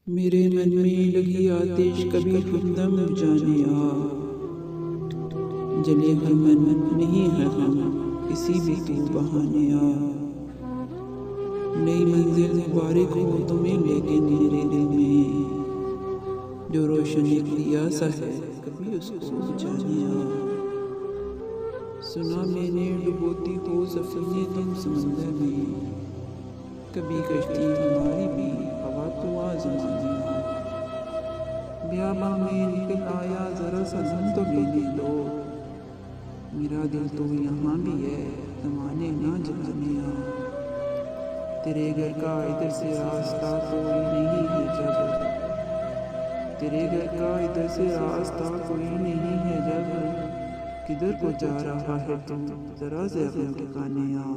मेरे मन में लगी आतिश कभी हमदम बुझाने आ। जले हर मन नहीं है हम किसी भी तू बहाने आ। नई मंजिल मुबारक हो तुम्हें लेके मेरे दिल में, जो रोशन एक दिया सा है कभी उसको बुझाने आ। सुना मैंने डुबोती हो सफीने तुम समंदर में, कभी कश्ती हमारी भी हवा तो आजमाने आ। ब्याबा में निकल आया जरा सा दम तो लेने दो, मेरा दिल तो यहाँ भी है जमाने ना जलाने आ। तेरे घर का इधर से रास्ता कोई नहीं है जब, तेरे घर का इधर से रास्ता कोई नहीं है जब, किधर को जा रहा है तू जरा से अपने ठिकाने आ।